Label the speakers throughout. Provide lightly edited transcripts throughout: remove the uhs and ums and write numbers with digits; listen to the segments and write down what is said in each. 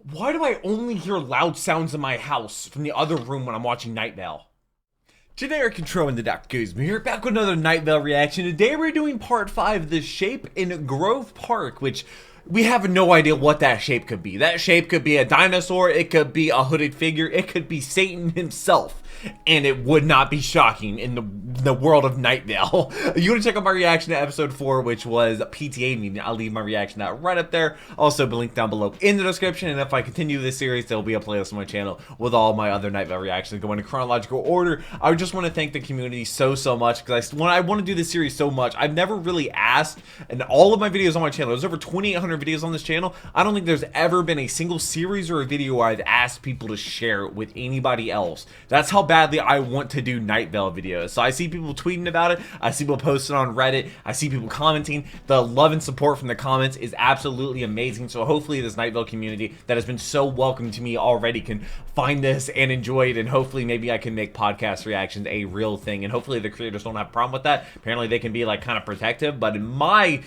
Speaker 1: Why do I only hear loud sounds in my house from the other room when I'm watching Night Vale? Generic Control in the Dr. Kuzma here, back with another Night Vale reaction. Today we're doing part 5, the shape in Grove Park, which we have no idea what that shape could be. That shape could be a dinosaur, it could be a hooded figure, it could be Satan himself. And it would not be shocking in the world of Night Vale. You want to check out my reaction to episode 4, which was PTA meeting. I'll leave my reaction out right up there. Also, be linked down below in the description. And if I continue this series, there will be a playlist on my channel with all my other Night Vale reactions going in chronological order. I just want to thank the community so much, because I want to do this series so much. I've never really asked, and all of my videos on my channel, there's over 2,800 videos on this channel. I don't think there's ever been a single series or a video where I've asked people to share it with anybody else. That's how badly I want to do Night Vale videos. So I see people tweeting about it, I see people posting on Reddit, I see people commenting. The love and support from the comments is absolutely amazing. So hopefully this Night Vale community that has been so welcome to me already can find this and enjoy it, and hopefully maybe I can make podcast reactions a real thing, and hopefully the creators don't have a problem with that. Apparently they can be like kind of protective, but in my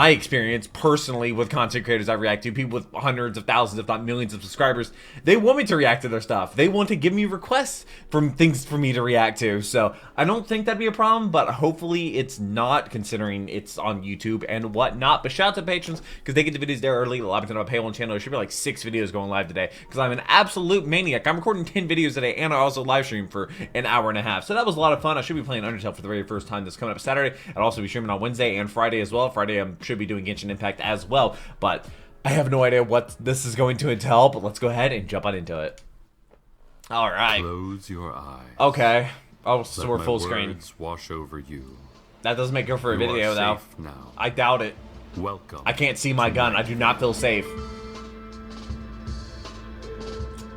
Speaker 1: experience personally with content creators I react to, people with hundreds of thousands if not millions of subscribers, they want me to react to their stuff. They want to give me requests from things for me to react to. So I don't think that'd be a problem, but hopefully it's not, considering it's on YouTube and whatnot. But shout out to patrons, because they get the videos there early. A lot of times on my Paywall channel, there should be like 6 videos going live today, because I'm an absolute maniac. I'm recording 10 videos today, and I also live stream for an hour and a half. So that was a lot of fun. I should be playing Undertale for the very first time this coming up Saturday. I'll also be streaming on Wednesday and Friday as well. Friday I should be doing Genshin Impact as well, but I have no idea what this is going to entail, but let's go ahead and jump on into it. All right.
Speaker 2: Close your eyes.
Speaker 1: Okay. Oh, so
Speaker 2: Let
Speaker 1: we're
Speaker 2: my
Speaker 1: full screen.
Speaker 2: words wash over you.
Speaker 1: That doesn't make good for a
Speaker 2: You
Speaker 1: video,
Speaker 2: are
Speaker 1: though.
Speaker 2: safe now.
Speaker 1: I doubt it.
Speaker 2: Welcome.
Speaker 1: I can't see my gun. I do not feel safe.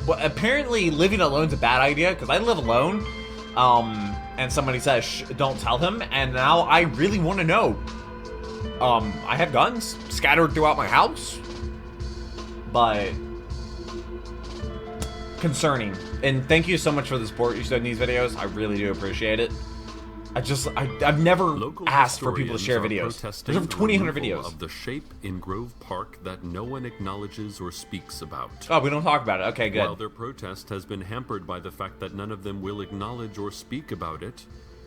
Speaker 1: Well, apparently living alone's a bad idea, because I live alone. And somebody says, Shh, don't tell him, and now I really want to know. I have guns scattered throughout my house, but concerning. And thank you so much for the support you send these videos. I really do appreciate it. I've never
Speaker 2: Local
Speaker 1: asked for people to share videos.
Speaker 2: protesting
Speaker 1: There's over 2,800
Speaker 2: the removal
Speaker 1: videos.
Speaker 2: of the shape in Grove Park that no one acknowledges or speaks about.
Speaker 1: Oh, we don't talk about it. Okay, good.
Speaker 2: While their protest has been hampered by the fact that none of them will acknowledge or speak about it,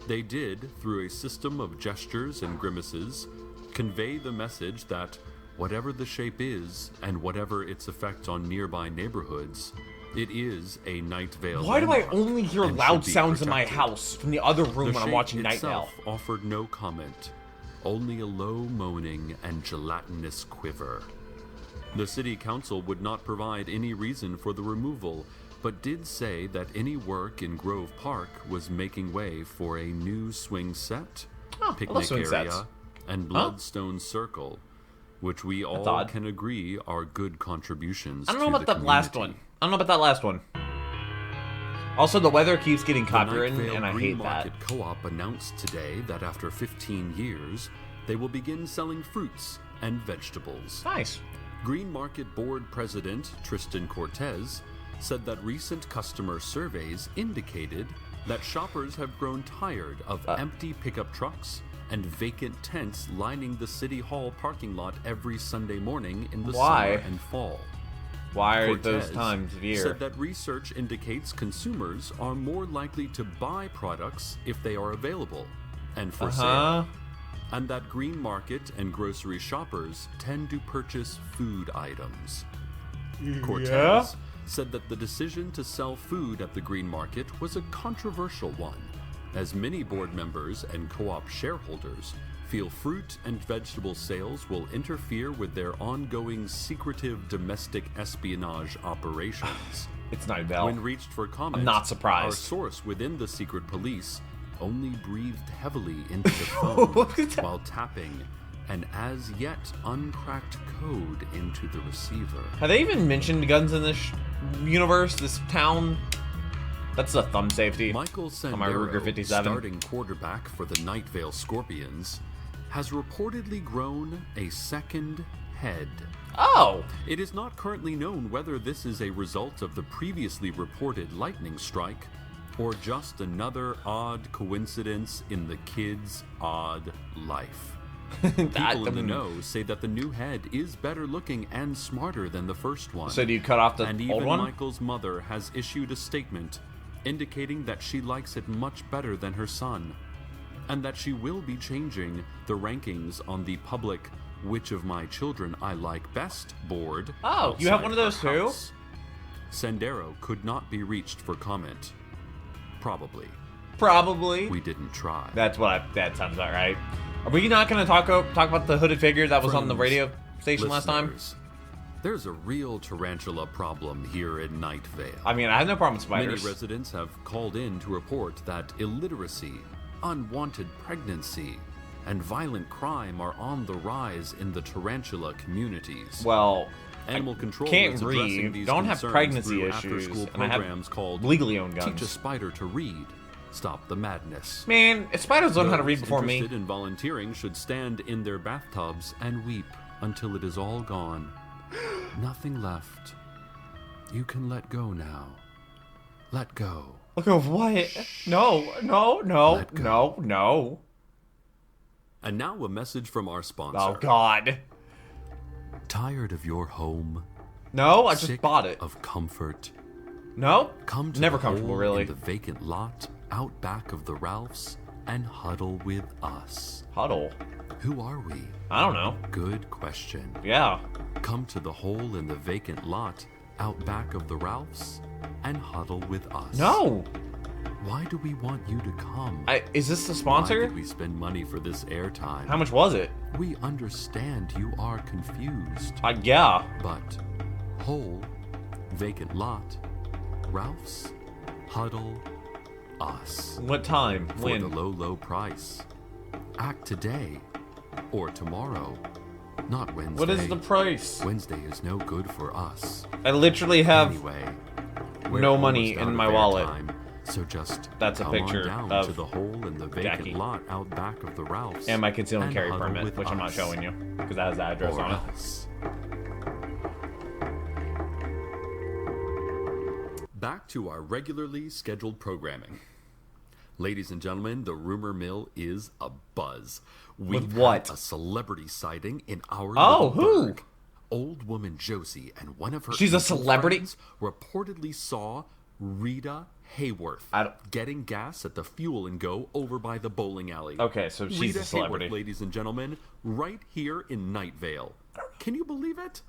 Speaker 2: they did, through a system of gestures and grimaces, convey the message that whatever the shape is, and whatever its effect on nearby neighborhoods, it is a Night Vale.
Speaker 1: Why do I
Speaker 2: landmark
Speaker 1: only hear
Speaker 2: and
Speaker 1: loud
Speaker 2: should be
Speaker 1: sounds in my
Speaker 2: protected.
Speaker 1: house from the other room
Speaker 2: The
Speaker 1: when I'm
Speaker 2: shape
Speaker 1: watching Night Vale?
Speaker 2: itself offered no comment, only a low moaning and gelatinous quiver. The city council would not provide any reason for the removal, but did say that any work in Grove Park was making way for a new swing set,
Speaker 1: Oh, I love
Speaker 2: picnic
Speaker 1: swing
Speaker 2: area,
Speaker 1: sets.
Speaker 2: and Bloodstone Circle, which we all
Speaker 1: odd.
Speaker 2: can agree are good contributions
Speaker 1: I don't know
Speaker 2: to
Speaker 1: about
Speaker 2: the
Speaker 1: that last
Speaker 2: community.
Speaker 1: one. I don't know about that last one. Also, the weather keeps getting
Speaker 2: The Night
Speaker 1: copywritten,
Speaker 2: Vale
Speaker 1: and I
Speaker 2: Green
Speaker 1: hate
Speaker 2: Market
Speaker 1: that.
Speaker 2: Co-op announced today that after 15 years, they will begin selling fruits and vegetables.
Speaker 1: Nice.
Speaker 2: Green Market Board President Tristan Cortez said that recent customer surveys indicated that shoppers have grown tired of empty pickup trucks and vacant tents lining the City Hall parking lot every Sunday morning in the
Speaker 1: Why?
Speaker 2: summer and fall.
Speaker 1: Why are
Speaker 2: Cortez
Speaker 1: those times of year?
Speaker 2: said that research indicates consumers are more likely to buy products if they are available and for sale, and that green market and grocery shoppers tend to purchase food items. Cortez said that the decision to sell food at the green market was a controversial one, as many board members and co-op shareholders feel fruit and vegetable sales will interfere with their ongoing secretive domestic espionage operations.
Speaker 1: It's Night Vale.
Speaker 2: When reached for comment,
Speaker 1: I'm not surprised.
Speaker 2: our source within the secret police only breathed heavily into the phone while tapping an as yet uncracked code into the receiver.
Speaker 1: Have they even mentioned guns in this universe, this town? That's a thumb safety.
Speaker 2: Michael
Speaker 1: on my Ruger
Speaker 2: Sandero,
Speaker 1: 57.
Speaker 2: starting quarterback for the Night Vale Scorpions, has reportedly grown a second head.
Speaker 1: Oh!
Speaker 2: It is not currently known whether this is a result of the previously reported lightning strike or just another odd coincidence in the kid's odd life. People in the know say that the new head is better looking and smarter than the first one.
Speaker 1: So do you cut off the
Speaker 2: and
Speaker 1: old
Speaker 2: even
Speaker 1: one?
Speaker 2: Michael's mother has issued a statement indicating that she likes it much better than her son, and that she will be changing the rankings on the public Which of My Children I Like Best board.
Speaker 1: Oh, you have one of those too?
Speaker 2: Sendero could not be reached for comment. Probably. We didn't try.
Speaker 1: That sounds about right. Are we not going to talk about the hooded figure that was on the radio station last time?
Speaker 2: There's a real tarantula problem here in Night Vale.
Speaker 1: I mean, I have no problem with spiders.
Speaker 2: Many residents have called in to report that illiteracy, unwanted pregnancy, and violent crime are on the rise in the tarantula communities.
Speaker 1: Well,
Speaker 2: Animal Control
Speaker 1: can't
Speaker 2: is addressing
Speaker 1: read,
Speaker 2: these
Speaker 1: don't have
Speaker 2: concerns
Speaker 1: pregnancy
Speaker 2: through
Speaker 1: issues,
Speaker 2: after-school
Speaker 1: and I have
Speaker 2: programs called
Speaker 1: legally owned guns.
Speaker 2: Teach a Spider to Read, Stop the Madness.
Speaker 1: Man, if spiders learn how to read
Speaker 2: Those
Speaker 1: before me.
Speaker 2: interested in volunteering should stand in their bathtubs and weep until it is all gone. Nothing left. You can let go now. Let go.
Speaker 1: Look of what? No.
Speaker 2: And now a message from our sponsor.
Speaker 1: Oh, God.
Speaker 2: Tired of your home?
Speaker 1: No, I just
Speaker 2: Sick
Speaker 1: bought it.
Speaker 2: of comfort?
Speaker 1: No?
Speaker 2: Come to
Speaker 1: Never
Speaker 2: the
Speaker 1: comfortable,
Speaker 2: hole
Speaker 1: really.
Speaker 2: in the vacant lot out back of the Ralphs and huddle with us.
Speaker 1: Huddle.
Speaker 2: Who are we?
Speaker 1: I don't know.
Speaker 2: Good question.
Speaker 1: Yeah.
Speaker 2: Come to the hole in the vacant lot out back of the Ralphs and huddle with us.
Speaker 1: No.
Speaker 2: Why do we want you to come?
Speaker 1: Is this the
Speaker 2: Why
Speaker 1: sponsor?
Speaker 2: did we spend money for this airtime?
Speaker 1: How much was it?
Speaker 2: We understand you are confused.
Speaker 1: Yeah.
Speaker 2: But hole, vacant lot, Ralph's, huddle, us.
Speaker 1: What time?
Speaker 2: For
Speaker 1: When?
Speaker 2: the low, low price. Act today or tomorrow. Not Wednesday.
Speaker 1: What is the price?
Speaker 2: Wednesday is no good for us.
Speaker 1: I literally have
Speaker 2: Anyway,
Speaker 1: no money in my wallet.
Speaker 2: So just
Speaker 1: That's a
Speaker 2: come
Speaker 1: picture
Speaker 2: on down
Speaker 1: of
Speaker 2: to the hole in the vacant
Speaker 1: Jackie.
Speaker 2: lot out back of the Ralphs.
Speaker 1: and my conceal and
Speaker 2: and
Speaker 1: carry
Speaker 2: huddle
Speaker 1: permit,
Speaker 2: with
Speaker 1: which I'm not
Speaker 2: us.
Speaker 1: showing you because that has the address
Speaker 2: Or
Speaker 1: on it.
Speaker 2: else. Back to our regularly scheduled programming. Ladies and gentlemen, the rumor mill is abuzz.
Speaker 1: With what?
Speaker 2: A celebrity sighting in our
Speaker 1: Oh,
Speaker 2: little
Speaker 1: who?
Speaker 2: burg. Old woman Josie and one of her
Speaker 1: She's a
Speaker 2: ancient
Speaker 1: celebrity?
Speaker 2: friends reportedly saw Rita Hayworth
Speaker 1: I don't-
Speaker 2: getting gas at the Fuel and Go over by the bowling alley.
Speaker 1: Okay, so she's
Speaker 2: Rita
Speaker 1: a celebrity.
Speaker 2: Hayworth, ladies and gentlemen, right here in Night Vale. Can you believe it?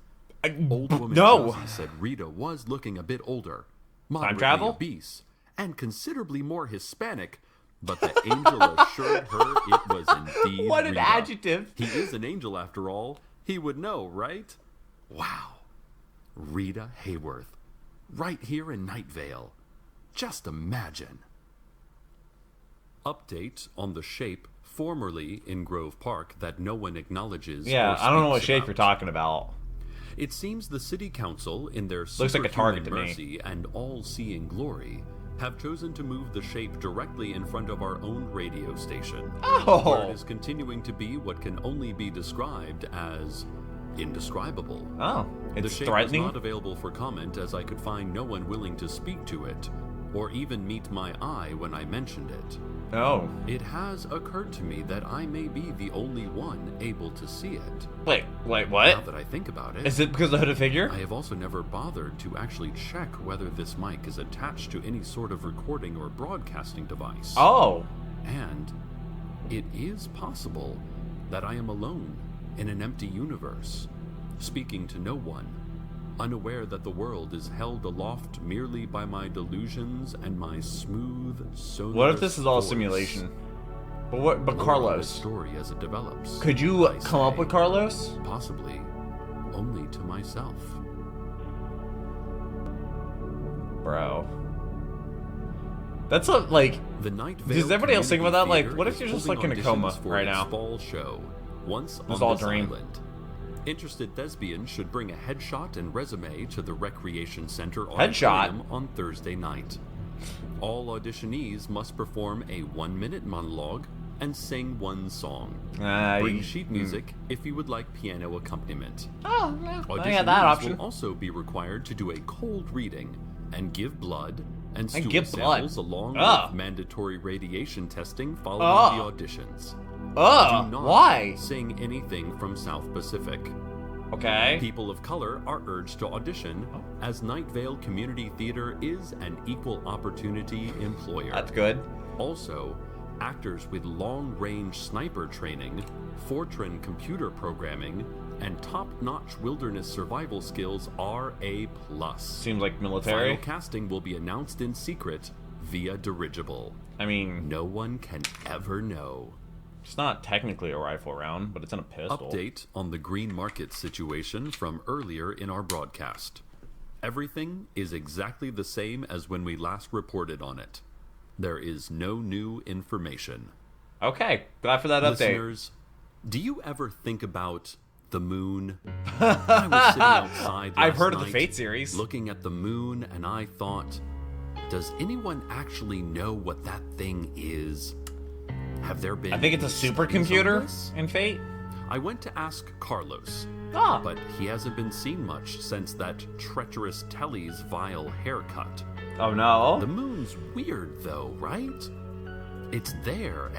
Speaker 2: Old woman
Speaker 1: no.
Speaker 2: Josie said Rita was looking a bit older, moderately
Speaker 1: travel?
Speaker 2: obese, and considerably more Hispanic, but the angel assured her it was indeed
Speaker 1: What an
Speaker 2: Rita.
Speaker 1: adjective.
Speaker 2: He is an angel after all. He would know, right? Wow. Rita Hayworth. Right here in Night Vale. Just imagine. Update on the shape formerly in Grove Park that no one acknowledges.
Speaker 1: Yeah,
Speaker 2: or
Speaker 1: I don't know what
Speaker 2: speaks
Speaker 1: shape
Speaker 2: about.
Speaker 1: you're talking about.
Speaker 2: It seems the city council, in their
Speaker 1: like a
Speaker 2: superhuman
Speaker 1: target to me.
Speaker 2: mercy and all-seeing glory, have chosen to move the shape directly in front of our own radio station.
Speaker 1: Oh.
Speaker 2: Where it is continuing to be what can only be described as indescribable.
Speaker 1: Oh,
Speaker 2: The
Speaker 1: it's
Speaker 2: shape
Speaker 1: threatening.
Speaker 2: was not available for comment, as I could find no one willing to speak to it, or even meet my eye when I mentioned it.
Speaker 1: Oh.
Speaker 2: It has occurred to me that I may be the only one able to see it.
Speaker 1: Wait,
Speaker 2: Now
Speaker 1: what?
Speaker 2: that I think about it,
Speaker 1: Is it because of the hooded figure?
Speaker 2: I have also never bothered to actually check whether this mic is attached to any sort of recording or broadcasting device.
Speaker 1: Oh.
Speaker 2: And it is possible that I am alone in an empty universe, speaking to no one, unaware that the world is held aloft merely by my delusions and my smooth, sonorous
Speaker 1: What if this is all a
Speaker 2: voice.
Speaker 1: simulation? But what? But
Speaker 2: More on this
Speaker 1: Carlos,
Speaker 2: story as it develops.
Speaker 1: could you
Speaker 2: I
Speaker 1: come up
Speaker 2: say.
Speaker 1: with Carlos?
Speaker 2: Possibly only to myself.
Speaker 1: Bro. That's a, like,
Speaker 2: The Night
Speaker 1: Does
Speaker 2: Vale
Speaker 1: everybody else think about that?
Speaker 2: Community
Speaker 1: Like, what if
Speaker 2: Theater
Speaker 1: you're just,
Speaker 2: is
Speaker 1: like, in a
Speaker 2: holding
Speaker 1: coma
Speaker 2: auditions for
Speaker 1: right
Speaker 2: its
Speaker 1: now?
Speaker 2: fall show once
Speaker 1: It's
Speaker 2: on
Speaker 1: all
Speaker 2: this
Speaker 1: dream.
Speaker 2: island. Interested thespians should bring a headshot and resume to the Recreation Center
Speaker 1: Headshot?
Speaker 2: auditorium on Thursday night. All auditionees must perform a 1-minute monologue and sing one song. Bring sheet music if you would like piano accompaniment.
Speaker 1: Oh, yeah, I
Speaker 2: Auditionees
Speaker 1: got that option.
Speaker 2: will also be required to do a cold reading and give blood and stool
Speaker 1: give blood.
Speaker 2: samples along
Speaker 1: Ugh.
Speaker 2: with mandatory radiation testing following
Speaker 1: Ugh.
Speaker 2: the auditions. Do not
Speaker 1: why?
Speaker 2: sing anything from South Pacific.
Speaker 1: Okay.
Speaker 2: People of color are urged to audition, as Night Vale Community Theater is an equal opportunity employer.
Speaker 1: That's good.
Speaker 2: Also, actors with long-range sniper training, Fortran computer programming, and top-notch wilderness survival skills are a plus.
Speaker 1: Seems like military.
Speaker 2: Final casting will be announced in secret via dirigible.
Speaker 1: I mean,
Speaker 2: No one can ever know.
Speaker 1: it's not technically a rifle round, but it's in a pistol.
Speaker 2: Update on the green market situation from earlier in our broadcast. Everything is exactly the same as when we last reported on it. There is no new information.
Speaker 1: Okay, glad for that update.
Speaker 2: Listeners, do you ever think about the moon? I was sitting outside
Speaker 1: I've
Speaker 2: last
Speaker 1: heard of the
Speaker 2: night,
Speaker 1: Fate series.
Speaker 2: looking at the moon, and I thought, does anyone actually know what that thing is? Have there been
Speaker 1: I think it's a
Speaker 2: studies on
Speaker 1: supercomputer
Speaker 2: this?
Speaker 1: in Fate.
Speaker 2: I went to ask Carlos,
Speaker 1: Ah,
Speaker 2: but he hasn't been seen much since that treacherous Telly's vile haircut.
Speaker 1: oh no.
Speaker 2: The moon's weird though, right? It's there,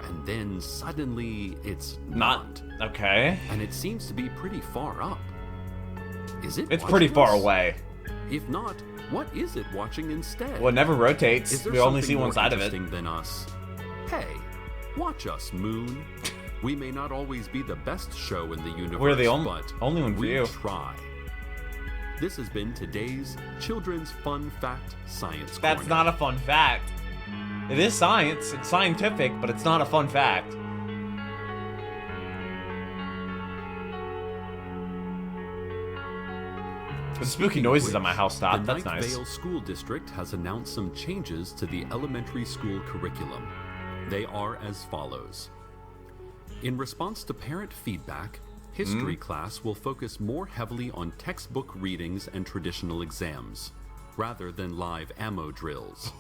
Speaker 2: and then suddenly it's not.
Speaker 1: Okay.
Speaker 2: And it seems to be pretty far up. Is it
Speaker 1: It's
Speaker 2: watching
Speaker 1: pretty far
Speaker 2: us?
Speaker 1: away.
Speaker 2: If not, what is it watching instead?
Speaker 1: Well, it never
Speaker 2: Is
Speaker 1: rotates.
Speaker 2: there
Speaker 1: We only
Speaker 2: something
Speaker 1: see one
Speaker 2: more
Speaker 1: side of it.
Speaker 2: interesting than us? Hey, watch us, moon. We may not always be the best show in the universe,
Speaker 1: We're the
Speaker 2: but
Speaker 1: only one for
Speaker 2: we
Speaker 1: you.
Speaker 2: try. This has been today's Children's Fun Fact Science
Speaker 1: That's
Speaker 2: Corner.
Speaker 1: not a fun fact. It is science. It's scientific, but it's not a fun fact. The spooky noises at my house stopped.
Speaker 2: The
Speaker 1: That's
Speaker 2: Night
Speaker 1: nice.
Speaker 2: Vale School District has announced some changes to the elementary school curriculum. They are as follows. In response to parent feedback, history class will focus more heavily on textbook readings and traditional exams, rather than live ammo drills.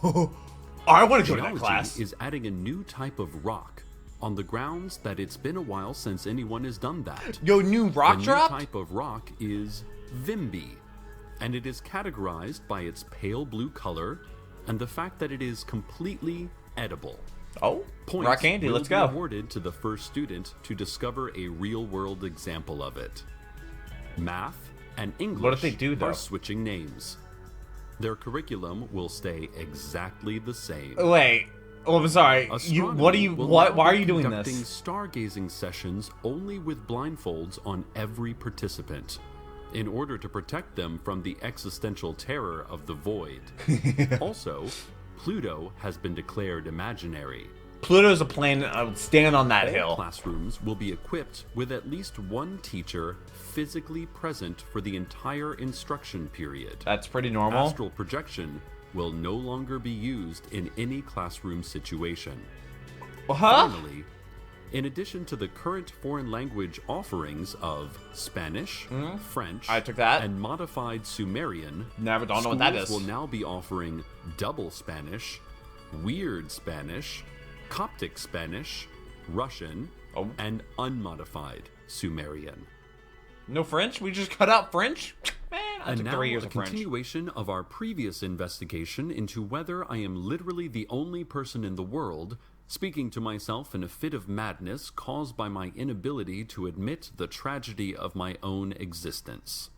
Speaker 1: I want to join that
Speaker 2: Geology
Speaker 1: class.
Speaker 2: is adding a new type of rock, on the grounds that it's been a while since anyone has done that.
Speaker 1: Yo, new rock
Speaker 2: The
Speaker 1: drop?
Speaker 2: new type of rock is Vimby, and it is categorized by its pale blue color and the fact that it is completely edible.
Speaker 1: Oh,
Speaker 2: Points
Speaker 1: rock candy.
Speaker 2: will
Speaker 1: Let's
Speaker 2: be
Speaker 1: go.
Speaker 2: awarded to the first student to discover a real-world example of it. Math and English
Speaker 1: What if they do, though?
Speaker 2: are switching names. Their curriculum will stay exactly the same.
Speaker 1: Wait. Oh, I'm sorry. What are
Speaker 2: Astronomy
Speaker 1: you?
Speaker 2: will
Speaker 1: What?
Speaker 2: now
Speaker 1: Why are
Speaker 2: be
Speaker 1: you doing
Speaker 2: conducting
Speaker 1: this?
Speaker 2: stargazing sessions only with blindfolds on every participant, in order to protect them from the existential terror of the void. Also, Pluto has been declared imaginary.
Speaker 1: Pluto's a planet. I would stand on that
Speaker 2: All
Speaker 1: hill.
Speaker 2: classrooms will be equipped with at least one teacher physically present for the entire instruction period.
Speaker 1: That's pretty normal.
Speaker 2: Astral projection will no longer be used in any classroom situation.
Speaker 1: Huh?
Speaker 2: Finally, in addition to the current foreign language offerings of Spanish, French,
Speaker 1: I took that.
Speaker 2: and modified Sumerian,
Speaker 1: Never don't know what that
Speaker 2: schools
Speaker 1: is.
Speaker 2: will now be offering double Spanish, weird Spanish, Coptic Spanish, Russian,
Speaker 1: Oh.
Speaker 2: and unmodified Sumerian.
Speaker 1: No French? We just cut out French? Man, I
Speaker 2: And
Speaker 1: took
Speaker 2: now
Speaker 1: 3 years
Speaker 2: a
Speaker 1: of French.
Speaker 2: continuation of our previous investigation into whether I am literally the only person in the world speaking to myself in a fit of madness caused by my inability to admit the tragedy of my own existence.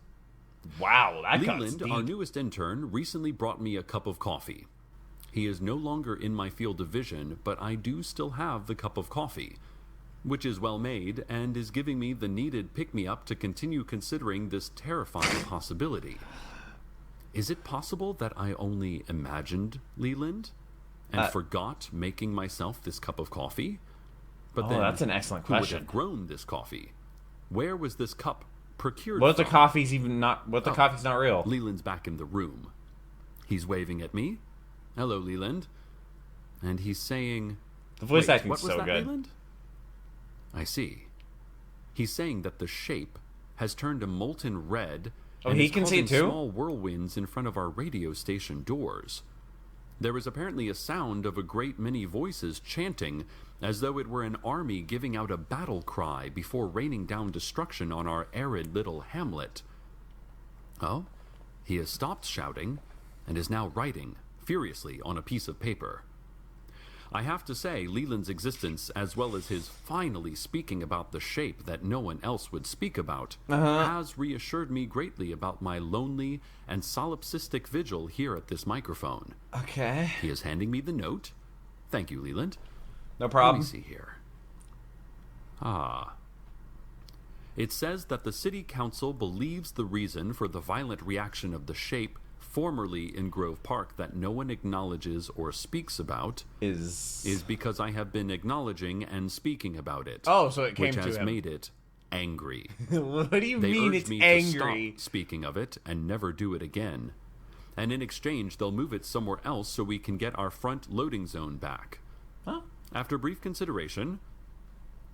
Speaker 1: Wow, that got
Speaker 2: Leland,
Speaker 1: deep.
Speaker 2: our newest intern, recently brought me a cup of coffee. He is no longer in my field of vision, but I do still have the cup of coffee, which is well made and is giving me the needed pick-me-up to continue considering this terrifying possibility. Is it possible that I only imagined Leland and forgot making myself this cup of coffee? But
Speaker 1: Oh,
Speaker 2: then,
Speaker 1: that's an excellent
Speaker 2: who would
Speaker 1: question.
Speaker 2: have grown this coffee? Where was this cup procured
Speaker 1: What if the
Speaker 2: from?
Speaker 1: coffee's even not? What if the coffee's not real?
Speaker 2: Leland's back in the room. He's waving at me. Hello, Leland. And he's saying...
Speaker 1: The voice
Speaker 2: Wait,
Speaker 1: acting's
Speaker 2: what was
Speaker 1: so
Speaker 2: that,
Speaker 1: good.
Speaker 2: Leland? I see. He's saying that the shape has turned a molten red
Speaker 1: Oh,
Speaker 2: and
Speaker 1: he
Speaker 2: is
Speaker 1: can see it
Speaker 2: causing
Speaker 1: too?
Speaker 2: small whirlwinds in front of our radio station doors. There is apparently a sound of a great many voices chanting as though it were an army giving out a battle cry before raining down destruction on our arid little hamlet. Oh, he has stopped shouting and is now writing furiously on a piece of paper. I have to say, Leland's existence, as well as his finally speaking about the shape that no one else would speak about, has reassured me greatly about my lonely and solipsistic vigil here at this microphone.
Speaker 1: Okay.
Speaker 2: He is handing me the note. Thank you, Leland.
Speaker 1: No problem.
Speaker 2: Let me see here. It says that the city council believes the reason for the violent reaction of the shape formerly in Grove Park that no one acknowledges or speaks about is because I have been acknowledging and speaking about it.
Speaker 1: Oh, so it came to him.
Speaker 2: Which has made it angry.
Speaker 1: What do you
Speaker 2: they
Speaker 1: mean
Speaker 2: urge
Speaker 1: it's
Speaker 2: me
Speaker 1: angry?
Speaker 2: To stop speaking of it and never do it again. And in exchange, they'll move it somewhere else so we can get our front loading zone back.
Speaker 1: Huh?
Speaker 2: After brief consideration,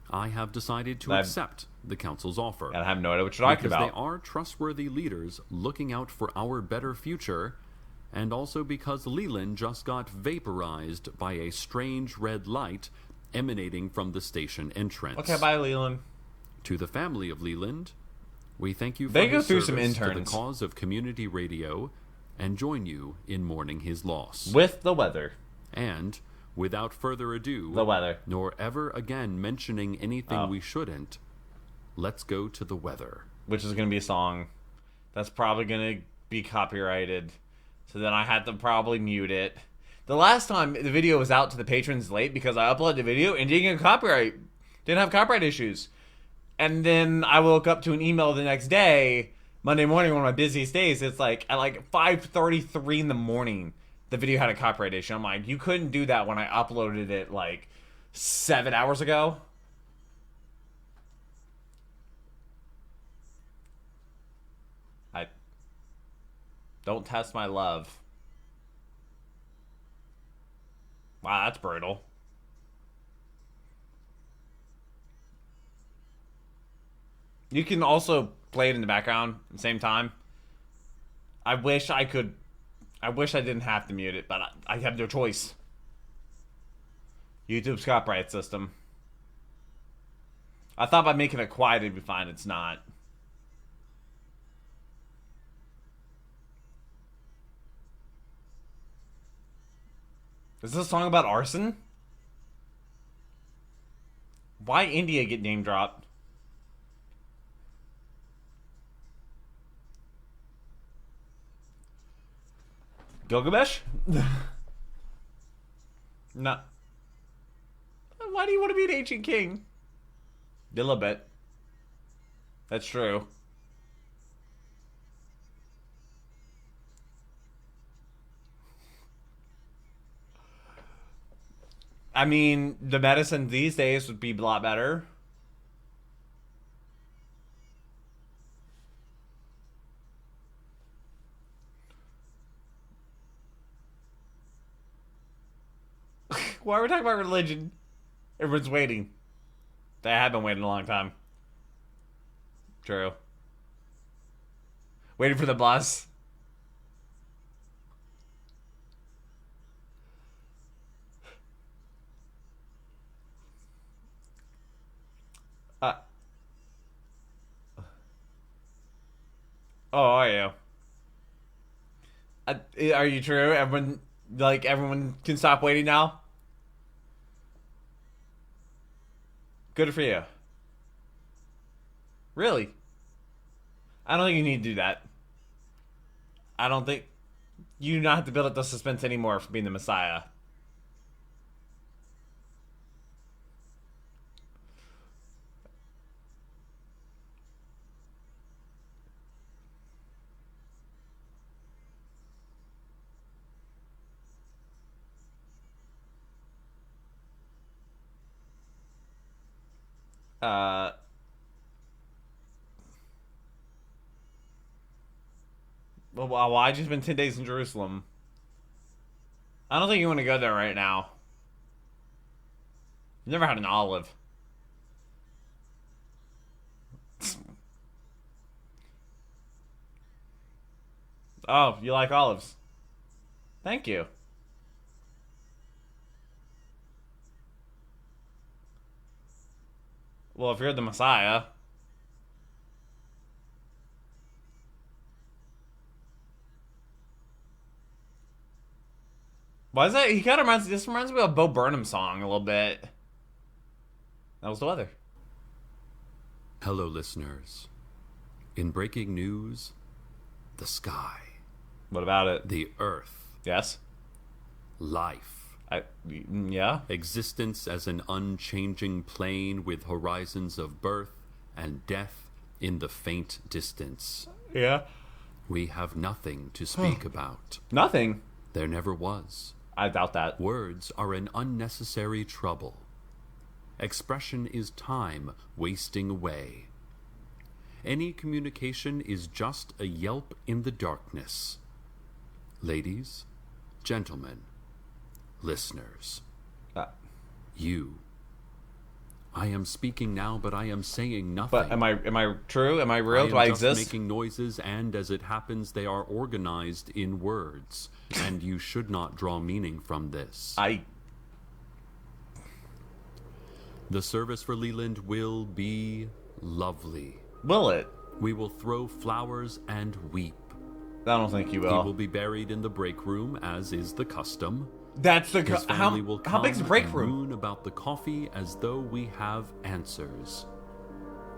Speaker 2: I have decided to accept the council's offer.
Speaker 1: And I have no idea what you're talking about.
Speaker 2: Because they are trustworthy leaders looking out for our better future, and also because Leland just got vaporized by a strange red light emanating from the station entrance.
Speaker 1: Okay, bye, Leland.
Speaker 2: To the family of Leland, we thank you for
Speaker 1: they go
Speaker 2: his
Speaker 1: through
Speaker 2: service
Speaker 1: some interns.
Speaker 2: to the cause of community radio, and join you in mourning his loss.
Speaker 1: With the weather.
Speaker 2: And, without further ado,
Speaker 1: the weather.
Speaker 2: Nor ever again mentioning anything we shouldn't, let's go to the weather.
Speaker 1: Which is going to be a song that's probably going to be copyrighted. So then I had to probably mute it. The last time the video was out to the patrons late because I uploaded the video and didn't have copyright issues. And then I woke up to an email the next day, Monday morning, one of my busiest days. It's like at like 5:33 in the morning, the video had a copyright issue. I'm like, you couldn't do that when I uploaded it like 7 hours ago. Don't test my love. Wow, that's brutal. You can also play it in the background at the same time. I wish I didn't have to mute it, but I have no choice. YouTube's copyright system. I thought by making it quiet it'd be fine. It's not. Is this a song about arson? Why India get name dropped? Gilgamesh? No. Why do you want to be an ancient king? A little bit. That's true. I mean, the medicine these days would be a lot better. Why are we talking about religion? Everyone's waiting. They have been waiting a long time. True. Waiting for the bus. Oh, are you? Are you true? Everyone can stop waiting now? Good for you. Really? I don't think you need to do that. I don't think... You do not have to build up the suspense anymore for being the Messiah. Well, I just been 10 days in Jerusalem. I don't think you want to go there right now. You've never had an olive. Oh, you like olives? Thank you. Well, if you're the Messiah... Why is that? He kind of reminds me of a Bo Burnham song a little bit. That was the weather.
Speaker 2: Hello, listeners. In breaking news, the sky.
Speaker 1: What about it?
Speaker 2: The earth.
Speaker 1: Yes?
Speaker 2: Life.
Speaker 1: Yeah?
Speaker 2: Existence as an unchanging plane with horizons of birth and death in the faint distance.
Speaker 1: Yeah.
Speaker 2: We have nothing to speak about.
Speaker 1: Nothing?
Speaker 2: There never was.
Speaker 1: I doubt that.
Speaker 2: Words are an unnecessary trouble. Expression is time wasting away. Any communication is just a yelp in the darkness. Ladies, gentlemen, listeners, you. I am speaking now, but I am saying nothing.
Speaker 1: But am I true? Am I real? Do
Speaker 2: I
Speaker 1: I
Speaker 2: am
Speaker 1: exist?
Speaker 2: just making noises, and as it happens, they are organized in words, and you should not draw meaning from this. The service for Leland will be lovely.
Speaker 1: Will it?
Speaker 2: We will throw flowers and weep.
Speaker 1: I don't think you
Speaker 2: He
Speaker 1: will.
Speaker 2: will be buried in the break room, as is the custom.
Speaker 1: That's the
Speaker 2: His family will
Speaker 1: how big's the
Speaker 2: come
Speaker 1: break
Speaker 2: and
Speaker 1: room?
Speaker 2: moon about the coffee as though we have answers.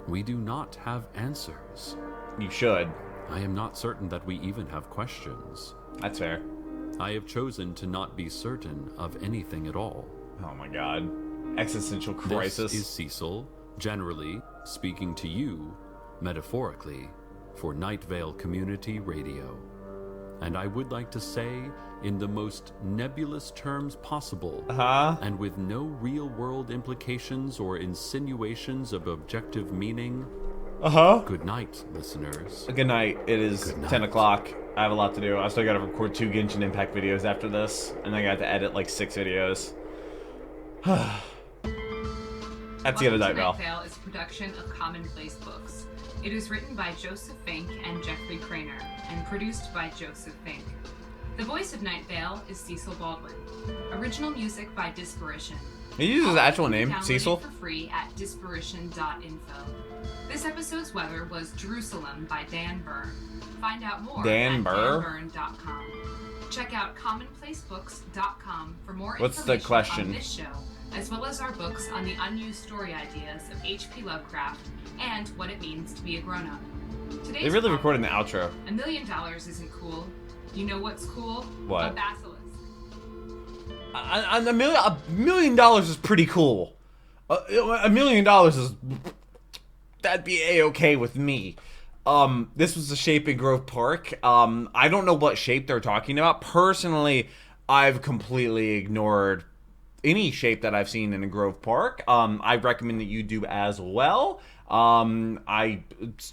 Speaker 2: We do not have answers.
Speaker 1: You should.
Speaker 2: I am not certain that we even have questions.
Speaker 1: That's fair.
Speaker 2: I have chosen to not be certain of anything at all.
Speaker 1: Oh my god. Existential crisis.
Speaker 2: This is Cecil, generally speaking to you, metaphorically, for Night Vale Community Radio. And I would like to say, in the most nebulous terms possible, and with no real-world implications or insinuations of objective meaning, good night, listeners.
Speaker 1: Good night. It is
Speaker 2: Good night.
Speaker 1: 10 o'clock. I have a lot to do. I still gotta record 2 Genshin Impact videos after this, and I got to edit like 6 videos. That's the end of Night Vale.
Speaker 3: Night Vale is a production of Commonplace Books. It is written by Joseph Fink and Jeffrey Craner, and produced by Joseph Fink. The voice of Night Vale is Cecil Baldwin. Original music by Disparition.
Speaker 1: He uses his actual name,
Speaker 3: Download it
Speaker 1: Cecil.
Speaker 3: for free at disparition.info. This episode's weather was Jerusalem by Dan Byrne. Find out more
Speaker 1: Dan
Speaker 3: at
Speaker 1: Burr?
Speaker 3: danbyrne.com. Check out commonplacebooks.com for more
Speaker 1: What's the
Speaker 3: information
Speaker 1: question?
Speaker 3: on this show, as well as our books on the unused story ideas of H.P. Lovecraft and what it means to be a grown-up. Today's
Speaker 1: They really
Speaker 3: topic,
Speaker 1: recorded the outro.
Speaker 3: $1 million isn't cool. You know what's cool?
Speaker 1: What?
Speaker 3: A basilisk.
Speaker 1: $1 million is pretty cool. $1 million is... That'd be A-okay with me. This was the shape in Grove Park. I don't know what shape they're talking about. Personally, I've completely ignored any shape that I've seen in a Grove Park. I recommend that you do as well. I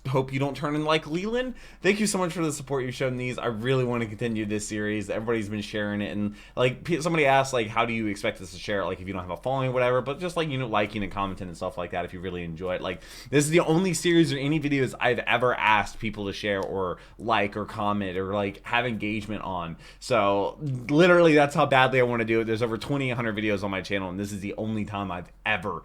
Speaker 1: hope you don't turn in like Leland. Thank you so much for the support you've shown these. I really want to continue this series. Everybody's been sharing it, and like somebody asked, like, how do you expect us to share it? Like, if you don't have a following or whatever, but just like, you know, liking and commenting and stuff like that if you really enjoy it. Like, this is the only series or any videos I've ever asked people to share or like or comment or like have engagement on. So literally, that's how badly I want to do it. There's over 2,800 videos on my channel, and this is the only time I've ever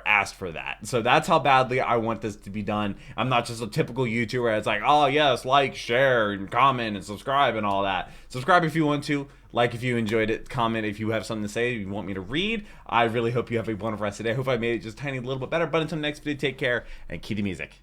Speaker 1: asked for that. So that's how badly I want this to be done. I'm not just a typical YouTuber. It's like, oh yes, like, share, and comment, and subscribe, and all that. Subscribe if you want to. Like if you enjoyed it. Comment if you have something to say you want me to read. I really hope you have a wonderful rest of the day. I hope I made it just a tiny little bit better. But until next video, take care and keep the music.